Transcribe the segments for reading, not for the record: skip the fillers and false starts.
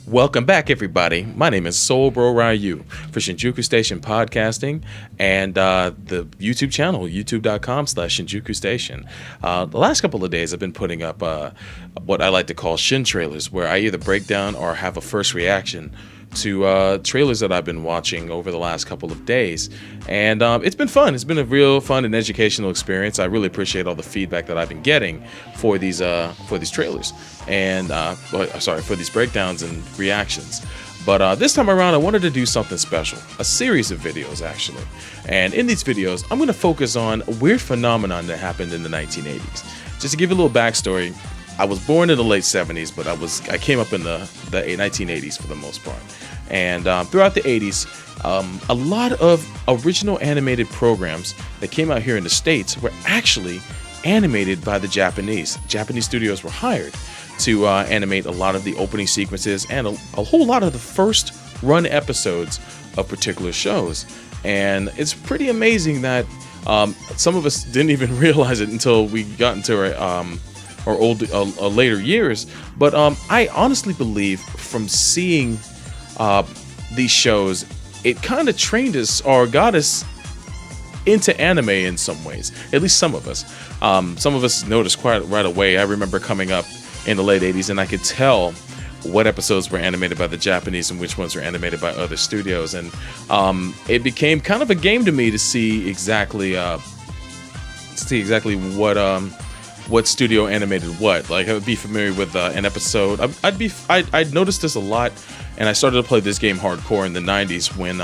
Welcome back, everybody. My name is Bro Ryu for Shinjuku Station Podcasting and the YouTube channel, youtube.com/Shinjuku Station. The last couple of days, I've been putting up what I like to call Shin trailers, where I either break down or have a first reaction to trailers that I've been watching over the last couple of days. And it's been fun. It's been a real fun and educational experience. I really appreciate all the feedback that I've been getting for these trailers and for these breakdowns and reactions. But this time around, I wanted to do something special, a series of videos actually. And in these videos, I'm going to focus on a weird phenomenon that happened in the 1980s. Just to give you a little backstory, I was born in the late 70s, but I came up in the 1980s for the most part. And throughout the 80s, a lot of original animated programs that came out here in the States were actually animated by the Japanese. Japanese studios were hired to animate a lot of the opening sequences and a whole lot of the first run episodes of particular shows. And it's pretty amazing that some of us didn't even realize it until we got into our later years. But I honestly believe from seeing these shows, it kind of trained us or got us into anime in some ways. At least some of us. Some of us noticed quite right away. I remember coming up in the late 80s and I could tell what episodes were animated by the Japanese and which ones were animated by other studios. And it became kind of a game to me to see exactly what studio animated what. Like, I would be familiar with an episode. I'd noticed this a lot, and I started to play this game hardcore in the 90s when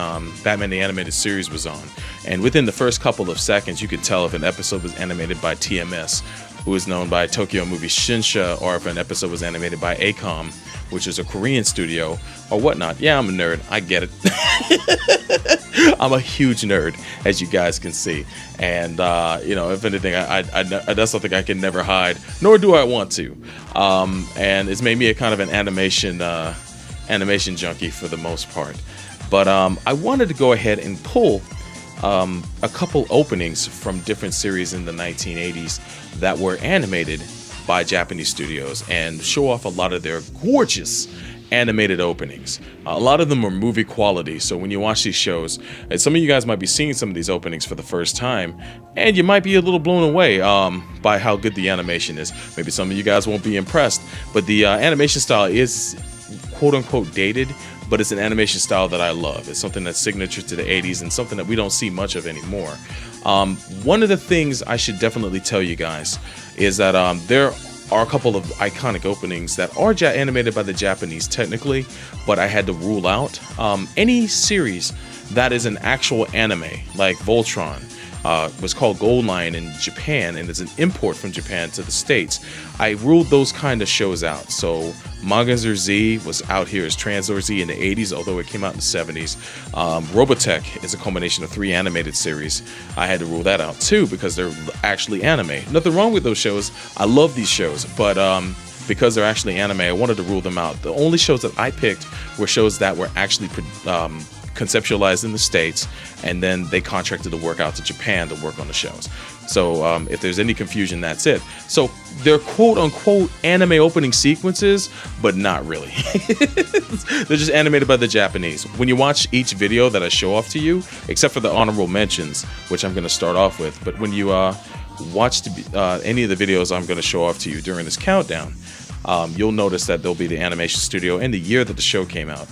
Batman the Animated Series was on. And within the first couple of seconds, you could tell if an episode was animated by TMS, who is known by Tokyo Movie Shinsha, or if an episode was animated by ACOM, which is a Korean studio, or whatnot. Yeah, I'm a nerd. I get it. I'm a huge nerd, as you guys can see. And, if anything, that's something I can never hide, nor do I want to. And it's made me a kind of an animation junkie for the most part. But I wanted to go ahead and pull a couple openings from different series in the 1980s that were animated by Japanese studios and show off a lot of their gorgeous animated openings. A lot of them are movie quality, so when you watch these shows, and some of you guys might be seeing some of these openings for the first time, and you might be a little blown away by how good the animation is. Maybe some of you guys won't be impressed, but the animation style is quote-unquote dated, but it's an animation style that I love. It's something that's signature to the 80s and something that we don't see much of anymore. One of the things I should definitely tell you guys is that there are a couple of iconic openings that are animated by the Japanese technically, but I had to rule out any series that is an actual anime, like Voltron. Was called Gold Lion in Japan, and it's an import from Japan to the States. I ruled those kind of shows out. So Mazinger Z was out here as Translor Z in the 80s, although it came out in the 70s. Robotech is a combination of 3 animated series. I had to rule that out too because they're actually anime. Nothing wrong with those shows. I love these shows, but because they're actually anime, I wanted to rule them out. The only shows that I picked were shows that were actually conceptualized in the States, and then they contracted to work out to Japan to work on the shows. So if there's any confusion, that's it. So they're quote-unquote anime opening sequences, but not really. They're just animated by the Japanese. When you watch each video that I show off to you, except for the honorable mentions, which I'm going to start off with, but when you watch any of the videos I'm going to show off to you during this countdown, you'll notice that there'll be the animation studio and the year that the show came out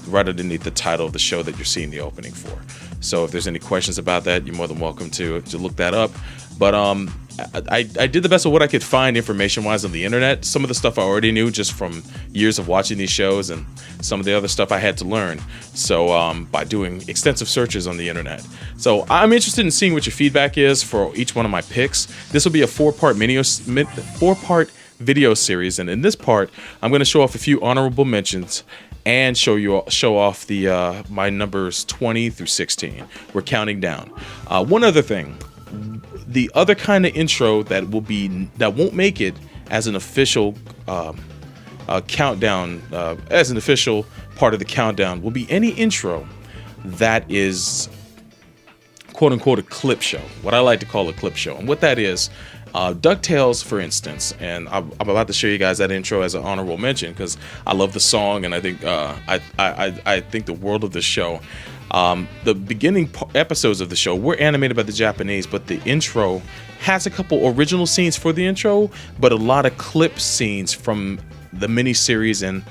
right underneath the title of the show that you're seeing the opening for. So if there's any questions about that, you're more than welcome to look that up. But I did the best of what I could find information-wise on the internet. Some of the stuff I already knew just from years of watching these shows, and some of the other stuff I had to learn. So by doing extensive searches on the internet. So I'm interested in seeing what your feedback is for each one of my picks. This will be a four-part video series, and in this part I'm going to show off a few honorable mentions and show off the my numbers 20 through 16. We're counting down. One other thing, the other kind of intro that won't make it as an official countdown, as an official part of the countdown, will be any intro that is quote unquote a clip show, what I like to call a clip show. And what that is, DuckTales, for instance, and I'm about to show you guys that intro as an honorable mention because I love the song, and I think I think the world of the show. The beginning episodes of the show were animated by the Japanese, but the intro has a couple original scenes for the intro, but a lot of clip scenes from the miniseries and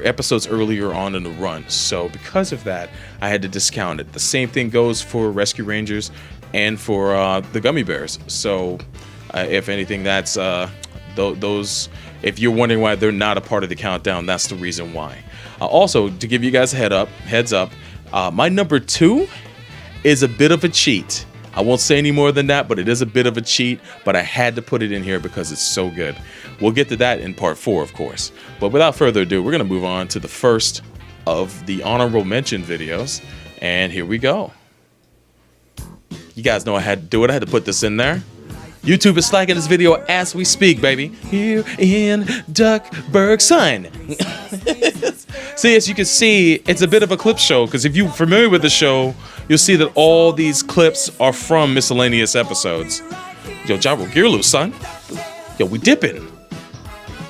episodes earlier on in the run. So because of that, I had to discount it. The same thing goes for Rescue Rangers and for the Gummy Bears. So if anything, that's those. If you're wondering why they're not a part of the countdown, that's the reason why. Also, to give you guys a heads up, my number 2 is a bit of a cheat. I won't say any more than that, but it is a bit of a cheat. But I had to put it in here because it's so good. We'll get to that in part 4, of course. But without further ado, we're gonna move on to the first of the honorable mention videos, and here we go. You guys know I had to do it. I had to put this in there. YouTube is flagging this video as we speak, baby. Here in Duckburg, son. See, as you can see, it's a bit of a clip show, because if you're familiar with the show, you'll see that all these clips are from miscellaneous episodes. Yo, Gyro Gear Loose, son. Yo, we dipping.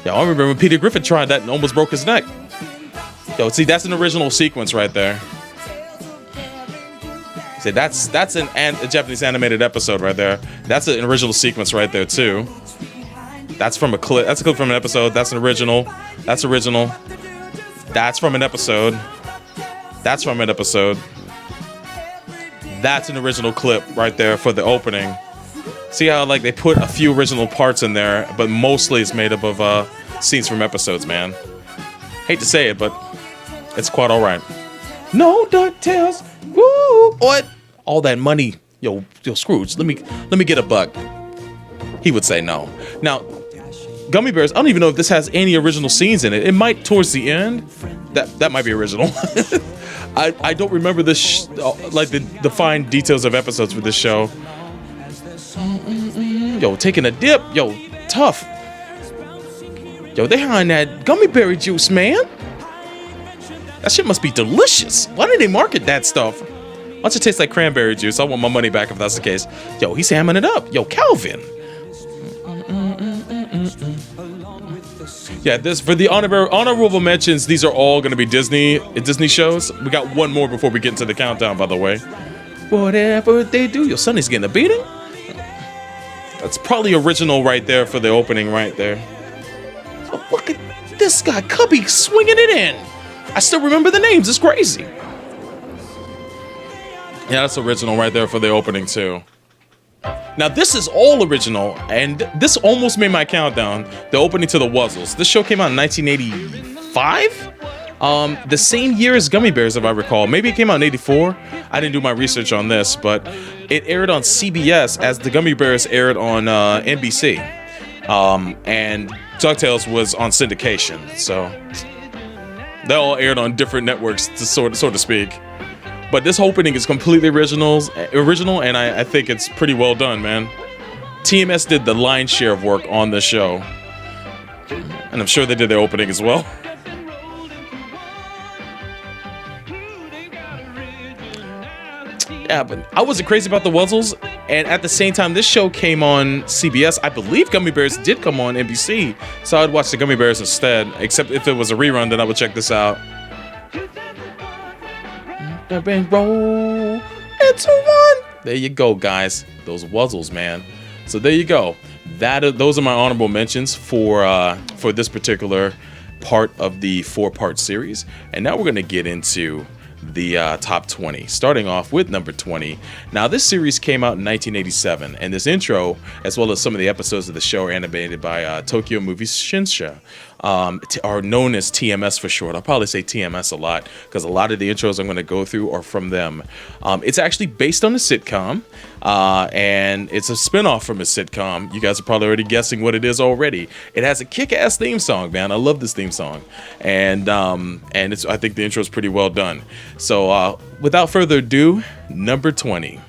Yo, I remember when Peter Griffin tried that and almost broke his neck. Yo, see, that's an original sequence right there. See, that's a Japanese animated episode right there. That's an original sequence right there too. That's from a clip. That's a clip from an episode. That's an original. That's original. That's from an episode. That's from an episode. That's an original clip right there for the opening. See how like they put a few original parts in there, but mostly it's made up of scenes from episodes, man. Hate to say it, but it's quite all right. No DuckTales. Woo! What? All that money. Yo, Scrooge, let me get a buck. He would say no. Now, Gummy Bears, I don't even know if this has any original scenes in it. It might towards the end. That might be original. I don't remember this like the fine details of episodes for this show. Yo, taking a dip. Yo, tough. Yo, they hiding that gummy berry juice, man. That shit must be delicious. Why did they market that stuff? Why don't you taste like cranberry juice? I want my money back if that's the case. Yo, he's hamming it up. Yo, Calvin. Yeah, this for the honorable mentions. These are all going to be Disney shows. We got one more before we get into the countdown, by the way. Whatever they do, your son is getting a beating. That's probably original right there for the opening right there. Oh, look at this guy, Cubby, swinging it in. I still remember the names. It's crazy. Yeah, that's original right there for the opening too. Now this is all original, and this almost made my countdown. The opening to the Wuzzles. This show came out in 1985. The same year as Gummy Bears, if I recall. Maybe it came out in 84. I didn't do my research on this, but it aired on CBS as the Gummy Bears aired on NBC. And DuckTales was on syndication, so they all aired on different networks, to so to speak. But this opening is completely original, and I think it's pretty well done, man. TMS did the lion's share of work on this show, and I'm sure they did their opening as well. Yeah, but I wasn't crazy about the Wuzzles, and at the same time, this show came on CBS. I believe Gummy Bears did come on NBC, so I'd watch the Gummy Bears instead, except if it was a rerun, then I would check this out. Roll into one. There you go, guys. Those Wuzzles, man. So there you go. Those are my honorable mentions for this particular part of the 4-part series. And now we're going to get into the top 20, starting off with number 20. Now, this series came out in 1987, and this intro, as well as some of the episodes of the show, are animated by Tokyo Movie Shinsha, are known as TMS for short. I'll probably say TMS a lot, because a lot of the intros I'm going to go through are from them. It's actually based on a sitcom, and it's a spin-off from a sitcom. You guys are probably already guessing what it is already. It has a kick-ass theme song, man. I love this theme song, and I think the intro is pretty well done. So without further ado, number 20.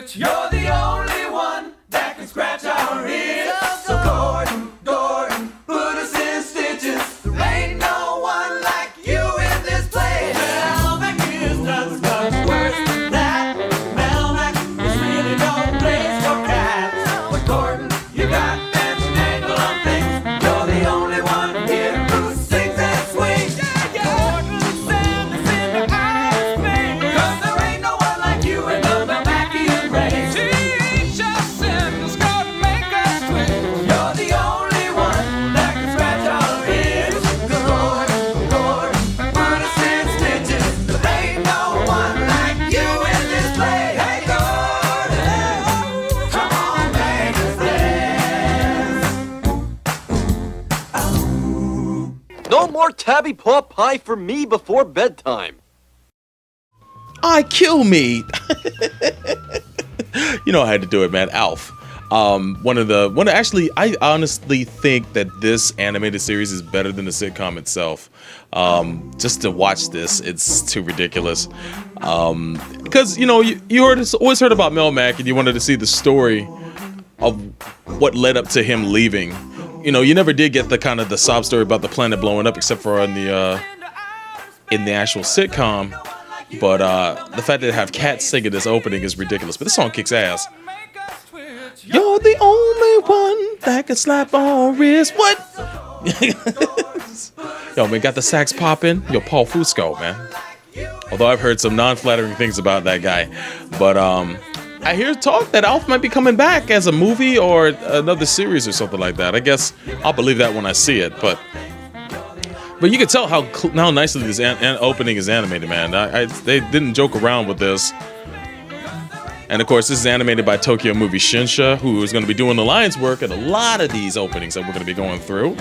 switch. You're the only one that can scratch our ears. So Gordon, put us in stitches. There ain't no one like you in this place. Melmac is just much worse than that. Melmac is really no place for cats. But Gordon, you got an angle on things. You're the only one here who sings and swings. Gordon, send us into outer space. 'Cause there ain't no one like you in the Melmacian race. Teach us, send us, Gordon, make us twitch. You're the only one that can scratch our ears. 'Cause Gordon, put us in stitches. There ain't no one like you in this place. Hey Gordon, come on, make us dance. No more tabby paw pie for me before bedtime. I kill me. You know I had to do it, man. Alf. Actually, I honestly think that this animated series is better than the sitcom itself. Just to watch this, it's too ridiculous. Because you always heard about Melmac, and you wanted to see the story of what led up to him leaving. You never did get the sob story about the planet blowing up, except for in the actual sitcom. But the fact that they have cats singing this opening is ridiculous. But this song kicks ass. You're the only one that can slap our wrist. What? Yo, man, got the sax popping. Yo, Paul Fusco, man. Although I've heard some non-flattering things about that guy. But I hear talk that Alf might be coming back as a movie or another series or something like that. I guess I'll believe that when I see it. But you can tell how nicely this opening is animated, man. They didn't joke around with this. And of course, this is animated by Tokyo Movie Shinsha, who is going to be doing the lion's work at a lot of these openings that we're going to be going through.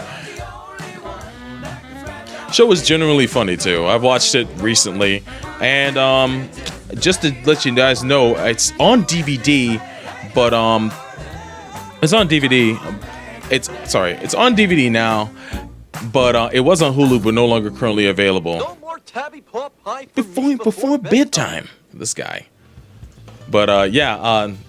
Show is generally funny too. I've watched it recently, and just to let you guys know, it's on DVD, but it's on DVD. It's on DVD now, but it was on Hulu, but no longer currently available. No more tabby paw pie for me Before bedtime. This guy. But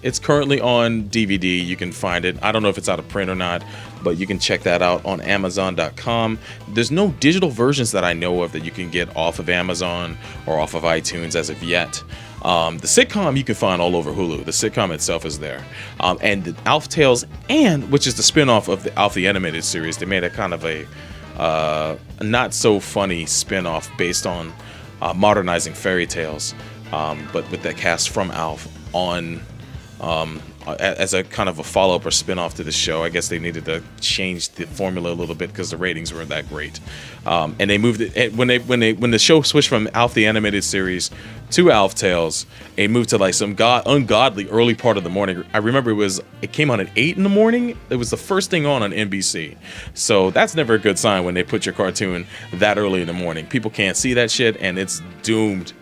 it's currently on DVD. You can find it. I don't know if it's out of print or not, but you can check that out on Amazon.com. There's no digital versions that I know of that you can get off of Amazon or off of iTunes as of yet. The sitcom you can find all over Hulu. The sitcom itself is there. And the Alf Tales, which is the spin-off of the Alf the Animated Series, they made a kind of a not so funny spin-off based on modernizing fairy tales. But with that cast from Alf on as a kind of a follow-up or spin-off to the show. I guess they needed to change the formula a little bit because the ratings weren't that great. And they moved it when the show switched from Alf the Animated Series to Alf Tales. It moved to like some ungodly early part of the morning. I remember it came on at 8 in the morning. It was the first thing on NBC. So that's never a good sign when they put your cartoon that early in the morning. People can't see that shit, and it's doomed.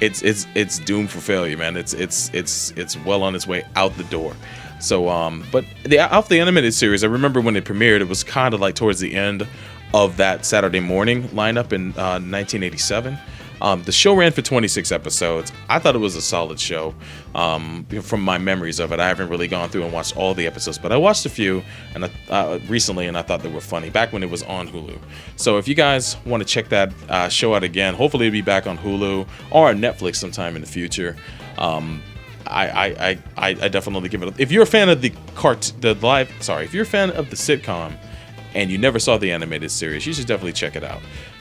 It's doomed for failure, man. It's well on its way out the door. So but the Alf the Animated Series, I remember when it premiered, it was kind of like towards the end of that Saturday morning lineup in 1987. The show ran for 26 episodes. I thought it was a solid show. From my memories of it, I haven't really gone through and watched all the episodes, but I watched a few and recently, and I thought they were funny back when it was on Hulu. So if you guys want to check that show out again, hopefully it'll be back on Hulu or on Netflix sometime in the future. I definitely give it. If you're a fan of if you're a fan of the sitcom and you never saw the animated series, you should definitely check it out.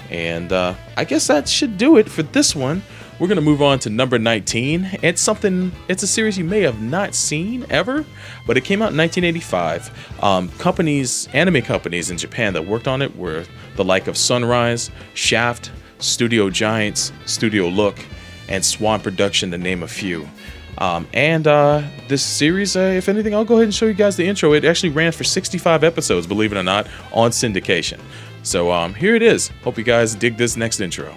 And I guess that should do it for this one. We're going to move on to number 19. It's a series you may have not seen ever, but it came out in 1985. Anime companies in Japan that worked on it were the like of Sunrise, Shaft, Studio Giants, Studio Look, and Swan Production, to name a few. This series, if anything, I'll go ahead and show you guys the intro. It actually ran for 65 episodes, believe it or not, on syndication. So here it is. Hope you guys dig this next intro.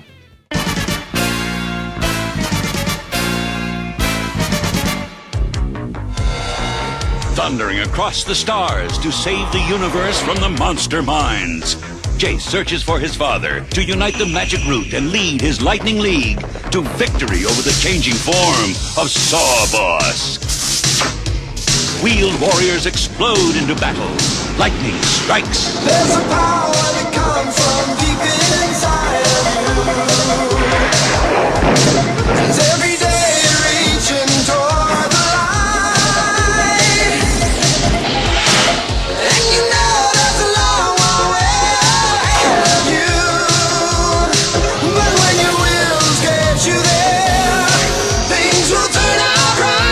Thundering across the stars to save the universe from the monster minds. Jace searches for his father to unite the magic root and lead his Lightning League to victory over the changing form of Sawboss. Wheeled warriors explode into battle. Lightning strikes. There's a power that comes from deep inside of you. It's every day reaching toward the light. And you know there's a long way ahead of you. But when your wills get you there, things will turn out right.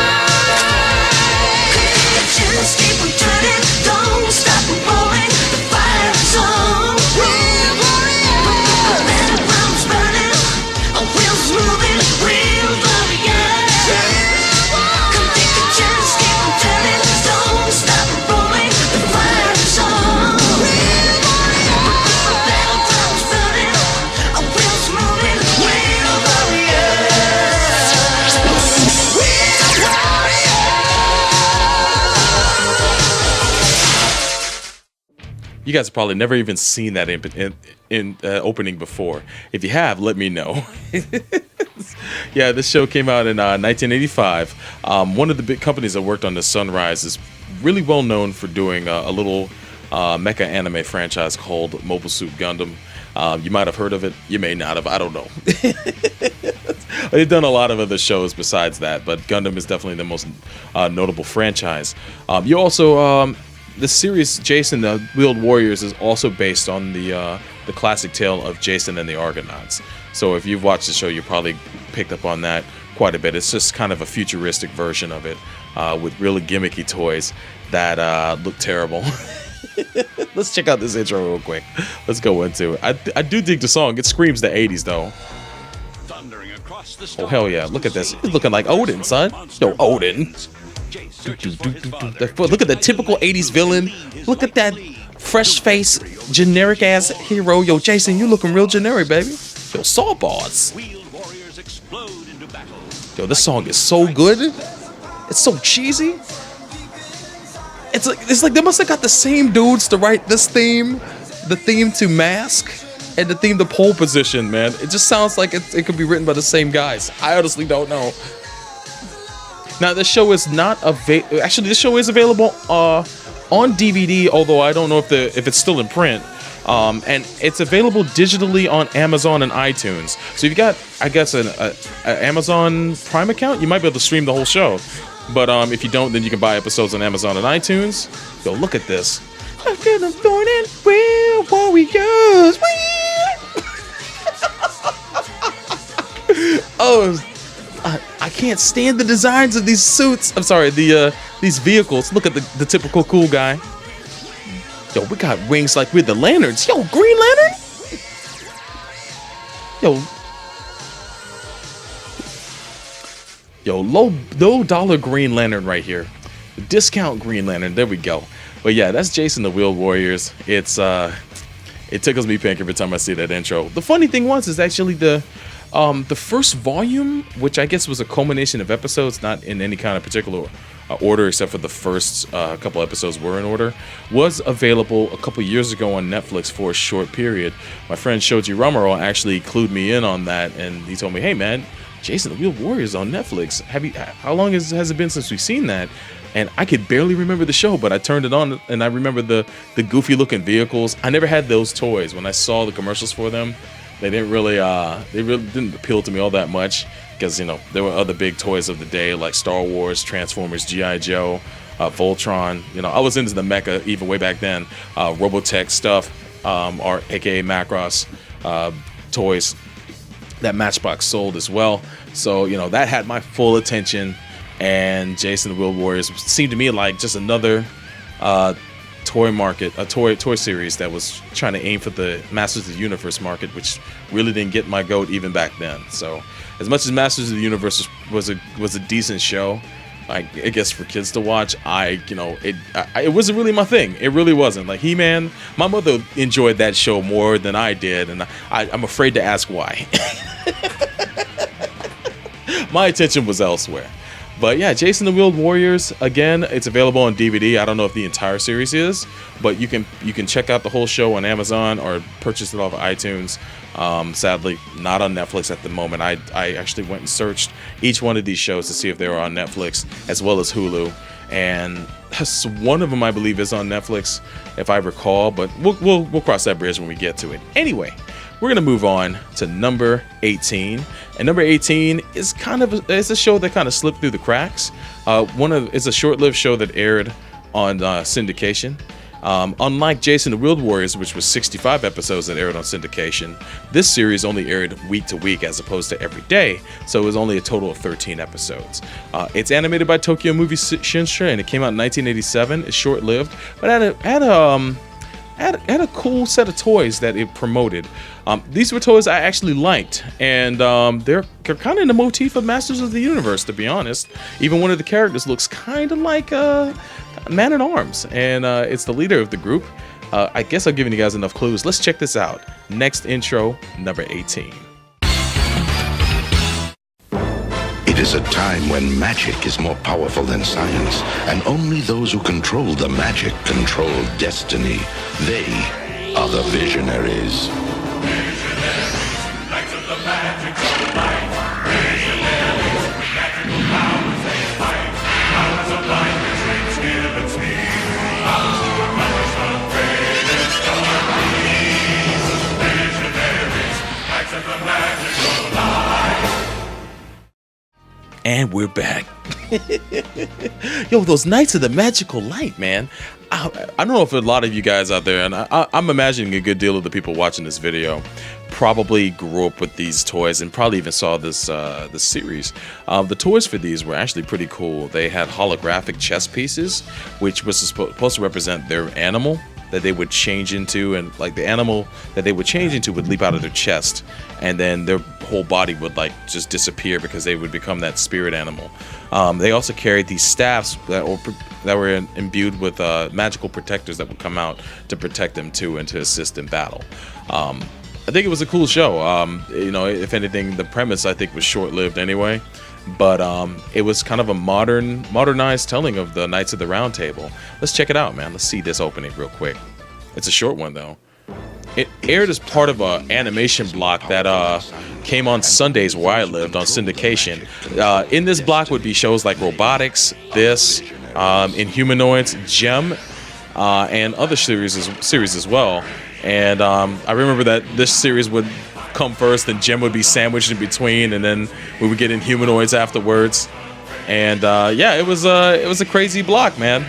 Just keep on turning, don't stop rolling. The fire is on. Real warrior, battlegrounds burning, our wheels moving. Real warrior, come take a chance, keep on turning, don't stop rolling. The fire is on. Real warrior, battlegrounds burning, our wheels moving. Real warrior, real warrior. You guys have probably never even seen that in opening before. If you have, let me know. Yeah, this show came out in 1985. One of the big companies that worked on the Sunrise is really well known for doing a little mecha anime franchise called Mobile Suit Gundam. You might have heard of it. You may not have. I don't know. They've done a lot of other shows besides that, but Gundam is definitely the most notable franchise. You also the series Jason the Wheeled Warriors is also based on the classic tale of Jason and the Argonauts. So if you've watched the show, you probably picked up on that quite a bit. It's just kind of a futuristic version of it with really gimmicky toys that look terrible. Let's check out this intro real quick. Let's go into it. I do dig the song. It screams the 80s though. Thundering across the Oh hell yeah! Look at this. He's looking like Odin, son. No, Odin. Look at the typical 80s villain. Look at that fresh face, generic ass hero. Yo, Jason, you looking real generic, baby. Yo, Sawboss. Wheeled warriors explode into battle. Yo, this song is so good. It's so cheesy. It's like they must have got the same dudes to write this theme, the theme to Mask, and the theme to Pole Position, man. It just sounds like it could be written by the same guys. I honestly don't know. Now, this show is not actually, this show is available on DVD, although I don't know if it's still in print. And it's available digitally on Amazon and iTunes. So if you got, I guess, an Amazon Prime account, you might be able to stream the whole show. But if you don't, then you can buy episodes on Amazon and iTunes. Yo, look at this. Real warriors. Oh, I can't stand the designs of these suits. I'm sorry, these vehicles. Look at the typical cool guy. Yo, we got wings like we're the Lanterns. Yo, Green Lantern. Yo, low dollar Green Lantern right here. Discount Green Lantern. There we go. But yeah, that's Jason the Wheeled Warriors. It tickles me pink every time I see that intro. The funny thing is actually the first volume, which I guess was a culmination of episodes, not in any kind of particular order, except for the first couple episodes were in order, was available a couple years ago on Netflix for a short period. My friend Shoji Romero actually clued me in on that, and he told me, "Hey man, Jason the Wheeled Warriors on Netflix. How long has it been since we've seen that?" And I could barely remember the show, but I turned it on and I remember the goofy looking vehicles. I never had those toys. When I saw the commercials for them, they really didn't appeal to me all that much, because there were other big toys of the day like Star Wars, Transformers, G.I. Joe, Voltron. I was into the mecha even way back then. Robotech stuff, or aka Macross toys that Matchbox sold as well. So that had my full attention. And Jason the Wheeled Warriors seemed to me like just another toy series that was trying to aim for the Masters of the Universe market, which really didn't get my goat even back then. So as much as Masters of the Universe was a decent show, I guess for kids to watch, it wasn't really my thing. It really wasn't. Like He-Man, my mother enjoyed that show more than I did, and I'm afraid to ask why. My attention was elsewhere. But yeah, Jason the Wheeled Warriors, again, it's available on DVD. I don't know if the entire series is, but you can check out the whole show on Amazon or purchase it off of iTunes. Sadly, not on Netflix at the moment. I actually went and searched each one of these shows to see if they were on Netflix, as well as Hulu. and one of them I believe is on Netflix, if I recall. But we'll cross that bridge when we get to it. Anyway, we're gonna move on to number 18, and number 18 is it's a show that kind of slipped through the cracks. It's a short-lived show that aired on syndication. Unlike Jason the World Warriors, which was 65 episodes that aired on syndication, this series only aired week to week as opposed to every day, so it was only a total of 13 episodes. It's animated by Tokyo Movie Shinsha, and it came out in 1987. It's short-lived, but had a cool set of toys that it promoted. These were toys I actually liked, and they're kind of in the motif of Masters of the Universe, to be honest. Even one of the characters looks kind of like Man-at-Arms, and it's the leader of the group. I guess I've given you guys enough clues. Let's check this out. Next intro, number 18. It is a time when magic is more powerful than science, and only those who control the magic control destiny. They are the visionaries. Knights of the magical light. Visionaries with magical powers they fight. Powers of light which reach skill and speed. Powers to accomplish the greatest stories. Visionaries, knights of the magical light. And we're back. Yo, those Knights of the Magical Light, man. I don't know if a lot of you guys out there, and I'm imagining a good deal of the people watching this video probably grew up with these toys and probably even saw this series. The toys for these were actually pretty cool. They had holographic chess pieces, which was supposed to represent their animal that they would change into, and like the animal that they would change into would leap out of their chest, and then their whole body would like just disappear because they would become that spirit animal. They also carried these staffs that were imbued with magical protectors that would come out to protect them too and to assist in battle. I think it was a cool show. If anything, the premise I think was short-lived anyway. But it was kind of a modernized telling of the Knights of the Round Table. Let's check it out, man. Let's see this opening real quick. It's a short one, though. It aired as part of an animation block that came on Sundays where I lived on syndication. In this block would be shows like Robotics, Inhumanoids, Gem, and other series as well. And I remember that this series would come first, and Gem would be sandwiched in between, and then we would get Inhumanoids afterwards. And it was a crazy block, man.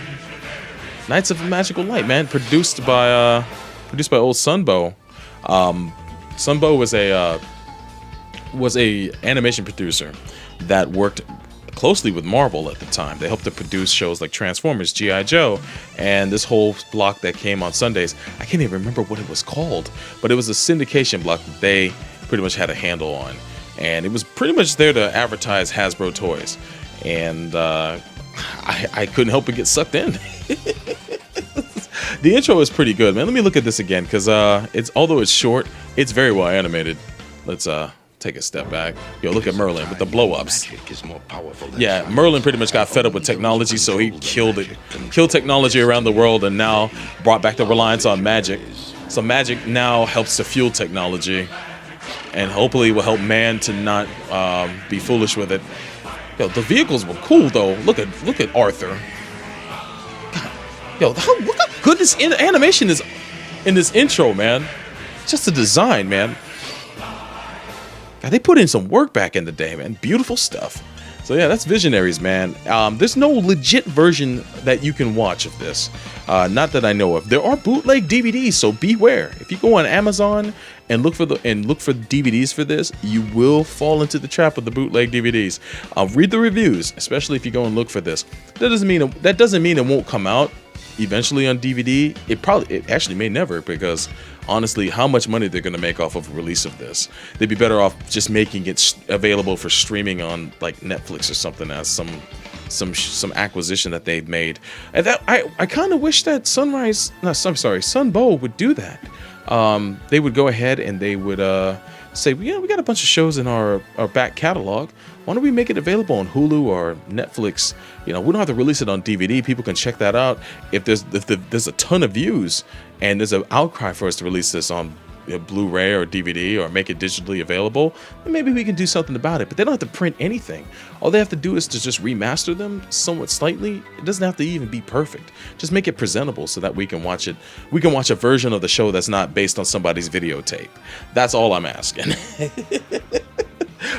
Knights of Magical Light, man, produced by old Sunbow. Sunbow was a animation producer that worked closely with Marvel at the time. They helped to produce shows like Transformers, G.I. Joe, and this whole block that came on Sundays. I can't even remember what it was called, but it was a syndication block that they pretty much had a handle on. And it was pretty much there to advertise Hasbro toys. And I couldn't help but get sucked in. The intro is pretty good, man. Let me look at this again, because although it's short, it's very well animated. Let's take a step back. Yo, look at Merlin with the blow-ups. Yeah, Merlin pretty much got fed up with technology, so he killed technology around the world, and now brought back the reliance on magic. So magic now helps to fuel technology, and hopefully will help man to not be foolish with it. Yo, the vehicles were cool though. Look at Arthur. God. Yo, look how good this animation is in this intro, man. Just the design, man. God, they put in some work back in the day, man. Beautiful stuff. So yeah, that's Visionaries, man. There's no legit version that you can watch of this. Not that I know of. There are bootleg DVDs, so beware. If you go on Amazon and look for DVDs for this, you will fall into the trap of the bootleg DVDs. Read the reviews, especially if you go and look for this. That doesn't mean it won't come out eventually on DVD. It actually may never, because honestly, how much money they're going to make off of the release of this? They'd be better off just making it available for streaming on like Netflix or something as some acquisition that they've made. And that I kind of wish that Sunbow would do that. They would go ahead and they would say, yeah, we got a bunch of shows in our back catalog. Why don't we make it available on Hulu or Netflix? We don't have to release it on DVD. People can check that out. If there's a ton of views and there's an outcry for us to release this on Blu-ray or DVD or make it digitally available, then maybe we can do something about it. But they don't have to print anything. All they have to do is to just remaster them somewhat slightly. It doesn't have to even be perfect. Just make it presentable so that we can watch it. We can watch a version of the show that's not based on somebody's videotape. That's all I'm asking.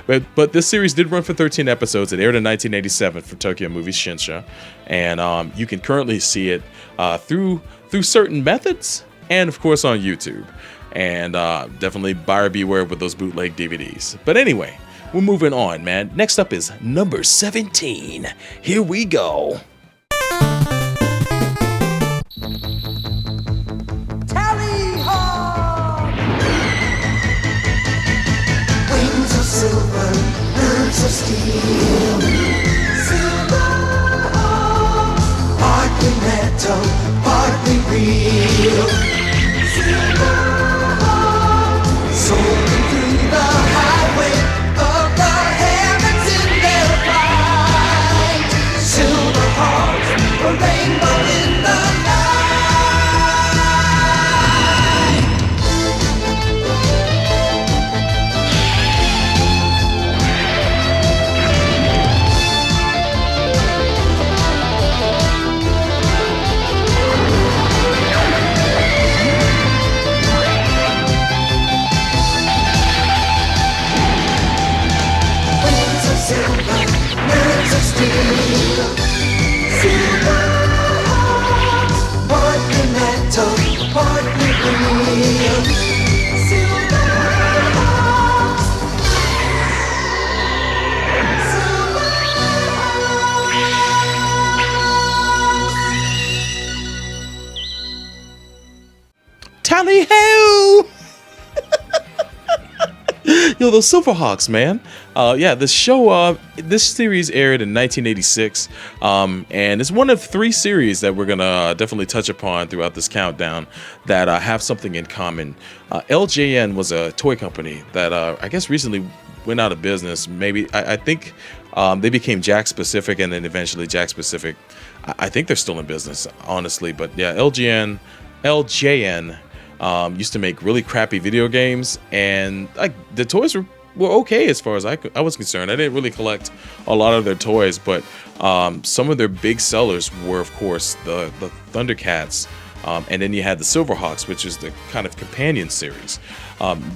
But this series did run for 13 episodes. It aired in 1987 for Tokyo Movies Shinsha, and you can currently see it through certain methods, and of course on YouTube. And definitely buyer beware with those bootleg DVDs. But anyway, we're moving on, man. Next up is number 17. Here we go. Tally ho! Wings of silver, birds of steel. Silver hawks, partly metal, partly real. Silver soaring through the highway of the heavens in their flight. Silver hawks, a rainbow in the Tally ho! Yo, those Silverhawks, man. Yeah, this show, this series aired in 1986, and it's one of 3 series that we're gonna definitely touch upon throughout this countdown that have something in common. LJN was a toy company that I guess recently went out of business. Maybe I think they became Jakks Pacific, and then eventually Jakks Pacific. I think they're still in business, honestly. But yeah, LJN used to make really crappy video games, and like the toys were okay as far as I was concerned. I didn't really collect a lot of their toys, but some of their big sellers were, of course, the Thundercats, and then you had the Silverhawks, which is the kind of companion series,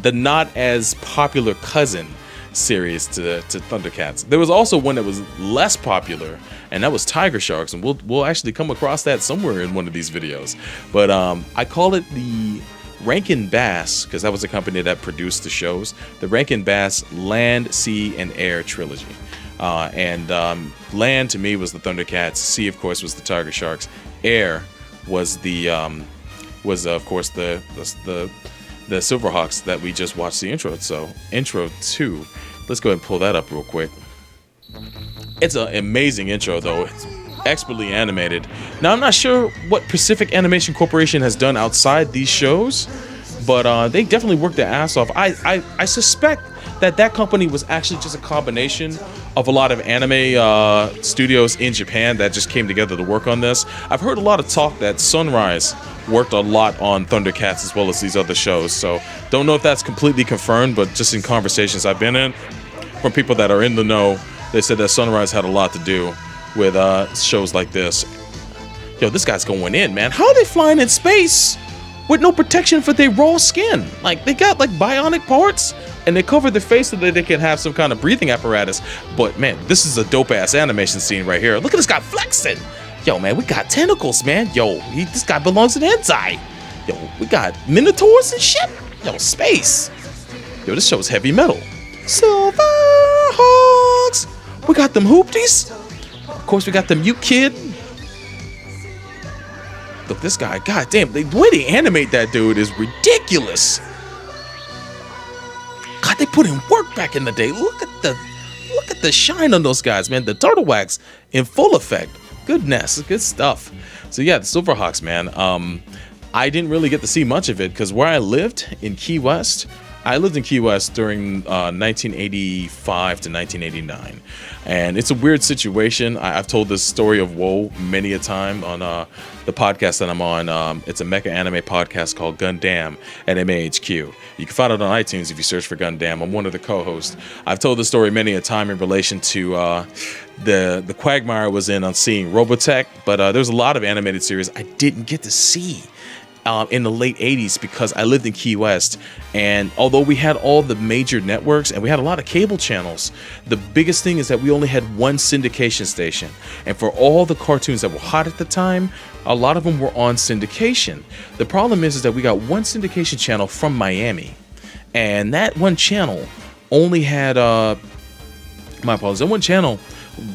the not as popular cousin series to Thundercats. There was also one that was less popular, and that was Tiger Sharks, and we'll actually come across that somewhere in one of these videos. But I call it the Rankin Bass, because that was the company that produced the shows, the Rankin Bass Land, Sea, and Air trilogy. And Land to me was the Thundercats. Sea, of course, was the Tiger Sharks. Air was of course the Silverhawks that we just watched the intro. So intro 2. Let's go ahead and pull that up real quick. It's an amazing intro, though. It's expertly animated. Now, I'm not sure what Pacific Animation Corporation has done outside these shows, but they definitely worked their ass off. I suspect that company was actually just a combination of a lot of anime studios in Japan that just came together to work on this. I've heard a lot of talk that Sunrise worked a lot on Thundercats as well as these other shows, so don't know if that's completely confirmed, but just in conversations I've been in from people that are in the know, they said that Sunrise had a lot to do with shows like this. Yo, this guy's going in, man. How are they flying in space with no protection for their raw skin? Like, they got like bionic parts and they cover their face so that they can have some kind of breathing apparatus. But man, this is a dope ass animation scene right here. Look at this guy flexing. Yo, man, we got tentacles, man. Yo, this guy belongs in hentai. Yo, we got minotaurs and shit. Yo, space. Yo, this show's heavy metal. Silverhawks. We got them hoopties. Of course, we got the mute kid. Look, this guy, goddamn, the way they animate that dude is ridiculous. God, they put in work back in the day. Look at the shine on those guys, man. The turtle wax in full effect. Goodness, good stuff. So yeah, the Silverhawks, man. I didn't really get to see much of it because where I lived in Key West, I lived in Key West during 1985 to 1989, and it's a weird situation. I've told this story of woe many a time on the podcast that I'm on. It's a mecha anime podcast called Gundam at MAHQ. You can find it on iTunes if you search for Gundam. I'm one of the co-hosts. I've told this story many a time in relation to the quagmire I was in on seeing Robotech, but there's a lot of animated series I didn't get to see in the late 80s because I lived in Key West, and although we had all the major networks and we had a lot of cable channels, the biggest thing is that we only had one syndication station, and for all the cartoons that were hot at the time, a lot of them were on syndication. The problem is that we got one syndication channel from Miami, and that one channel only had my apologies, that one channel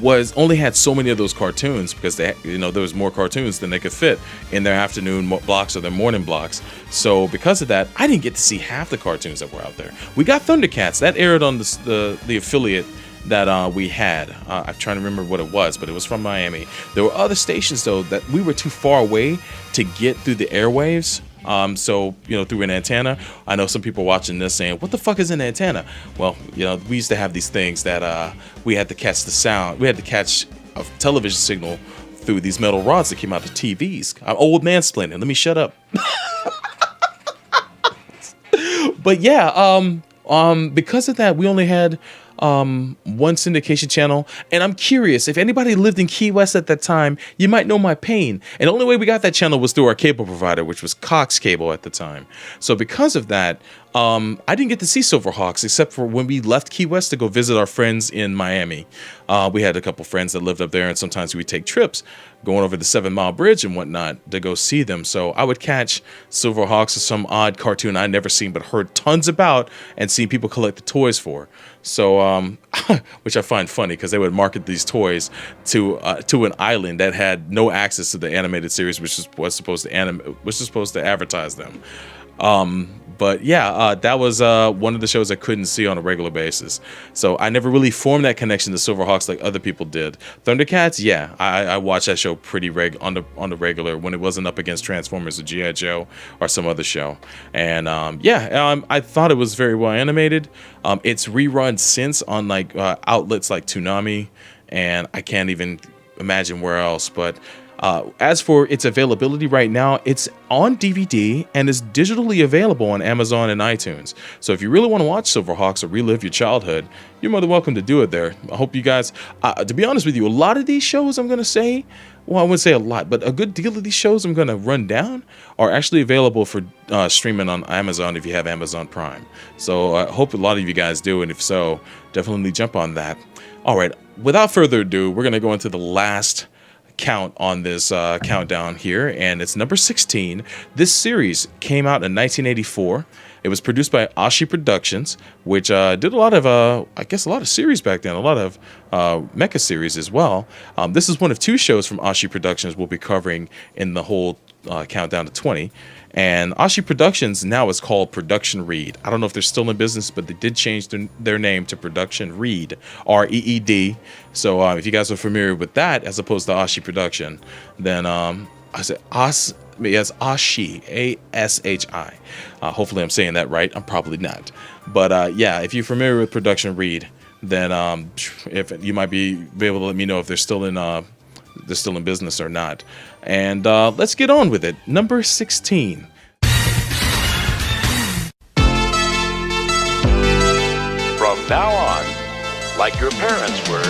only had so many of those cartoons because there was more cartoons than they could fit in their afternoon blocks or their morning blocks. So because of that, I didn't get to see half the cartoons that were out there. We got Thundercats that aired on the affiliate that we had. I'm trying to remember what it was, but it was from Miami. There were other stations though that we were too far away to get through the airwaves. So, through an antenna. I know some people watching this saying, what the fuck is an antenna? Well, we used to have these things that we had to catch the sound. We had to catch a television signal through these metal rods that came out of TVs. I'm old mansplaining. Let me shut up. But yeah, because of that, we only had one syndication channel, and I'm curious if anybody lived in Key West at that time, you might know my pain. And the only way we got that channel was through our cable provider, which was Cox Cable at the time. So because of that, I didn't get to see Silverhawks except for when we left Key West to go visit our friends in Miami. We had a couple friends that lived up there, and sometimes we'd take trips going over the 7 Mile Bridge and whatnot to go see them. So I would catch Silverhawks or some odd cartoon I'd never seen but heard tons about and seen people collect the toys for. So, which I find funny because they would market these toys to an island that had no access to the animated series, which was supposed to advertise them. But yeah, that was one of the shows I couldn't see on a regular basis. So I never really formed that connection to Silverhawks like other people did. Thundercats, yeah, I watched that show pretty on the regular when it wasn't up against Transformers or G.I. Joe or some other show. And I thought it was very well animated. It's rerun since on outlets like Toonami, and I can't even imagine where else. But as for its availability right now, it's on DVD and is digitally available on Amazon and iTunes. So if you really want to watch Silverhawks or relive your childhood, you're more than welcome to do it there. I hope you guys, to be honest with you, a lot of these shows I'm going to say, well, I wouldn't say a lot, but a good deal of these shows I'm going to run down are actually available for streaming on Amazon if you have Amazon Prime. So I hope a lot of you guys do, and if so, definitely jump on that. All right, without further ado, we're going to go into the last count on this countdown here, and it's number 16. This series came out in 1984. It was produced by Ashi Productions, which did a lot of series back then, a lot of mecha series as well. This is one of 2 shows from Ashi Productions we'll be covering in the whole countdown to 20. And Ashi Productions now is called Production Reed. I don't know if they're still in business, but they did change their name to Production Reed, R-E-E-D. So if you guys are familiar with that, as opposed to Ashi Production, then I said Ashi, A-S-H-I. Hopefully I'm saying that right. I'm probably not. But yeah, if you're familiar with Production Reed, then if you might be able to let me know if they're still in business or not. And let's get on with it. Number 16. From now on, like your parents were,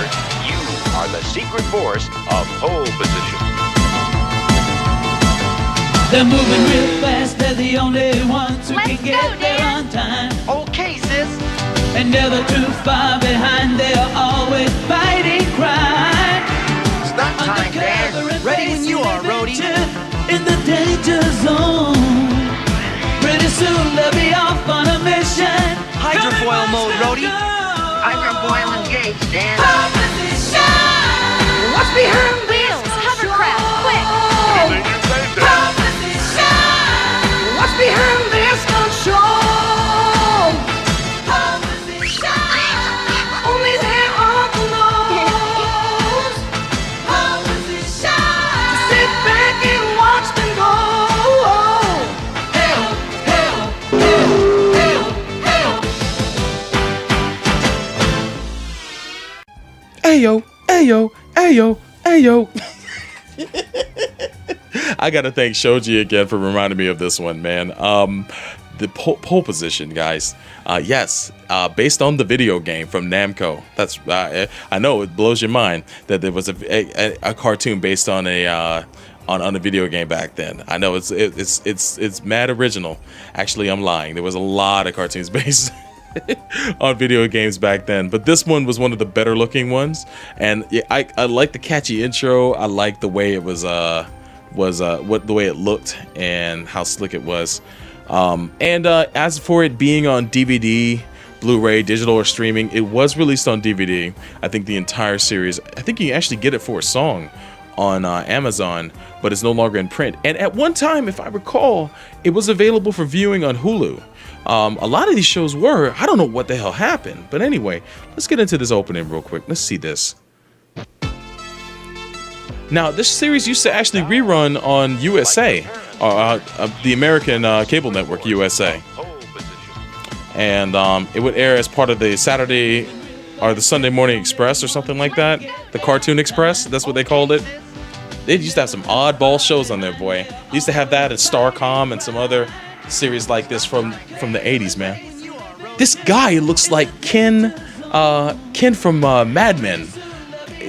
you are the secret force of pole position. They're moving real fast, they're the only ones who can get there on time. Okay, sis. And never too far behind, they're always fighting crime. Stop time, Dad. Ready when you are, Rhodey. In the danger zone. Pretty soon they'll be off on a mission. Hydrofoil mode, Rhodey. Hydrofoil engaged, Dan. What's behind Wheels, hovercraft, quick! What's behind this control? Only there are the knows. Just sit back and watch them go. Help, help, help, help, help. ayo, ayo, ayo, ayo. I gotta thank Shoji again for reminding me of this one, man. The pole position, guys. Yes, based on the video game from Namco. That's I know it blows your mind that there was a cartoon based on a video game back then. I know it's mad original. Actually, I'm lying. There was a lot of cartoons based on video games back then, but this one was one of the better looking ones. And yeah, I like the catchy intro. I like the way it was the way it looked and how slick it was. As for it being on DVD, Blu-ray, digital, or streaming, it was released on DVD. I think the entire series. I think you can actually get it for a song on Amazon, but it's no longer in print. And at one time, if I recall, it was available for viewing on Hulu. A lot of these shows were. I don't know what the hell happened, but anyway, let's get into this opening real quick. Let's see this. Now, this series used to actually rerun on USA, the American cable network USA, and it would air as part of the Saturday or the Sunday Morning Express or something like that. The Cartoon Express, that's what they called it. They used to have some oddball shows on there, boy. They used to have that at Starcom and some other series like this from the 80s, man. This guy looks like Ken from Mad Men.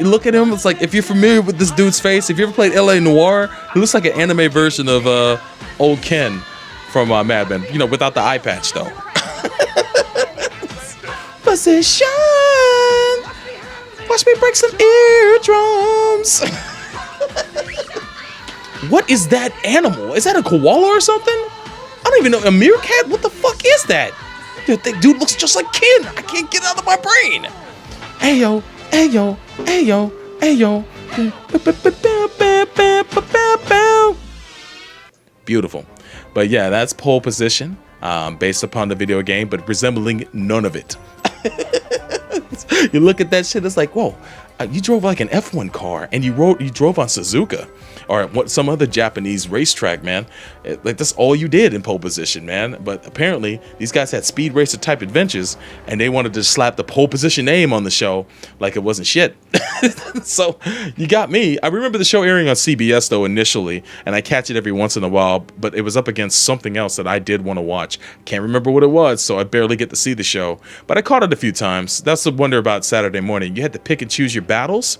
Look at him. It's like, if you're familiar with this dude's face, if you ever played LA Noire, he looks like an anime version of old Ken from Mad Men. You know, without the eye patch, though. Position. Watch me break some eardrums. What is that animal? Is that a koala or something? I don't even know. A meerkat? What the fuck is that? That dude looks just like Ken. I can't get it out of my brain. Ayo, ayo, ayo, ayo. Beautiful. But yeah, that's Pole Position, based upon the video game, but resembling none of it. You look at that shit, it's like, whoa, you drove like an F1 car, and you drove on Suzuka or some other Japanese racetrack, man. Like, that's all you did in Pole Position, man. But apparently these guys had speed racer type adventures, and they wanted to slap the Pole Position name on the show like it wasn't shit. So you got me. I remember the show airing on CBS though initially, and I catch it every once in a while, but it was up against something else that I did want to watch. Can't remember what it was, so I barely get to see the show, but I caught it a few times. That's the wonder about Saturday morning. You had to pick and choose your battles.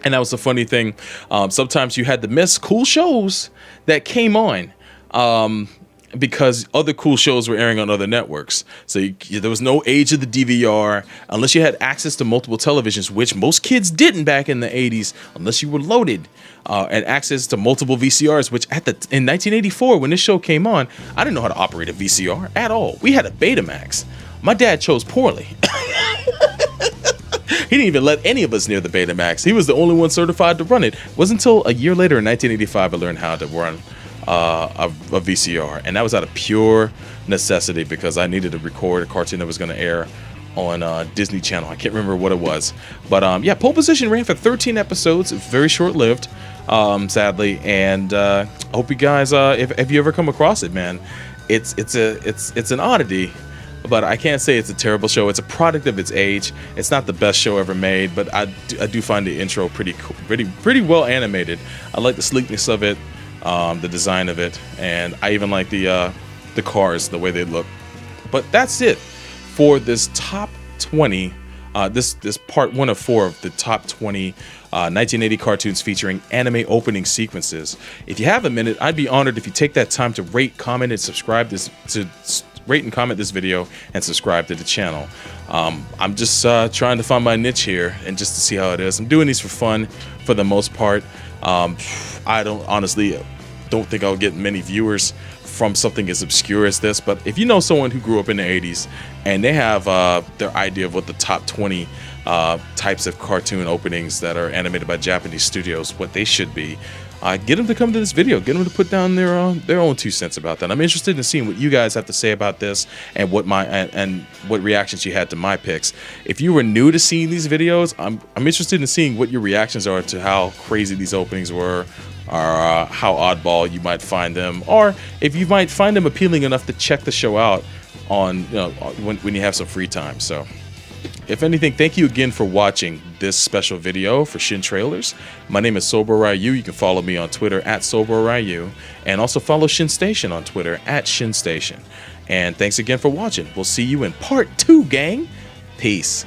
And that was the funny thing. Sometimes you had to miss cool shows that came on because other cool shows were airing on other networks. So there was no age of the DVR unless you had access to multiple televisions, which most kids didn't back in the 80s unless you were loaded, and access to multiple VCRs, which in 1984, when this show came on, I didn't know how to operate a VCR at all. We had a Betamax. My dad chose poorly. He didn't even let any of us near the Betamax. He was the only one certified to run it. It wasn't until a year later in 1985 I learned how to run a VCR, and that was out of pure necessity because I needed to record a cartoon that was going to air on Disney Channel. I can't remember what it was, but yeah, Pole Position ran for 13 episodes. Very short-lived, sadly, and I hope you guys, if you ever come across it, man, it's an oddity. But I can't say it's a terrible show. It's a product of its age. It's not the best show ever made, but I do find the intro pretty cool, pretty well animated. I like the sleekness of it, the design of it, and I even like the cars, the way they look. But that's it for this top 20. This part 1 of 4 of the top 20 1980 cartoons featuring anime opening sequences. If you have a minute, I'd be honored if you take that time to rate, comment, and subscribe rate and comment this video and subscribe to the channel. I'm just trying to find my niche here and just to see how it is. I'm doing these for fun for the most part. I honestly don't think I'll get many viewers from something as obscure as this, but if you know someone who grew up in the 80s and they have their idea of what the top 20 types of cartoon openings that are animated by Japanese studios, what they should be, get them to come to this video. Get them to put down their own 2 cents about that. I'm interested in seeing what you guys have to say about this and what what reactions you had to my picks. If you were new to seeing these videos, I'm interested in seeing what your reactions are to how crazy these openings were, or how oddball you might find them, or if you might find them appealing enough to check the show out on when you have some free time. So If anything, thank you again for watching this special video for Shin Trailers. My name is Bro Ryu. You can follow me on Twitter at Bro Ryu, and also follow Shin Station on Twitter at Shin Station. And thanks again for watching. We'll see you in part 2, gang. Peace.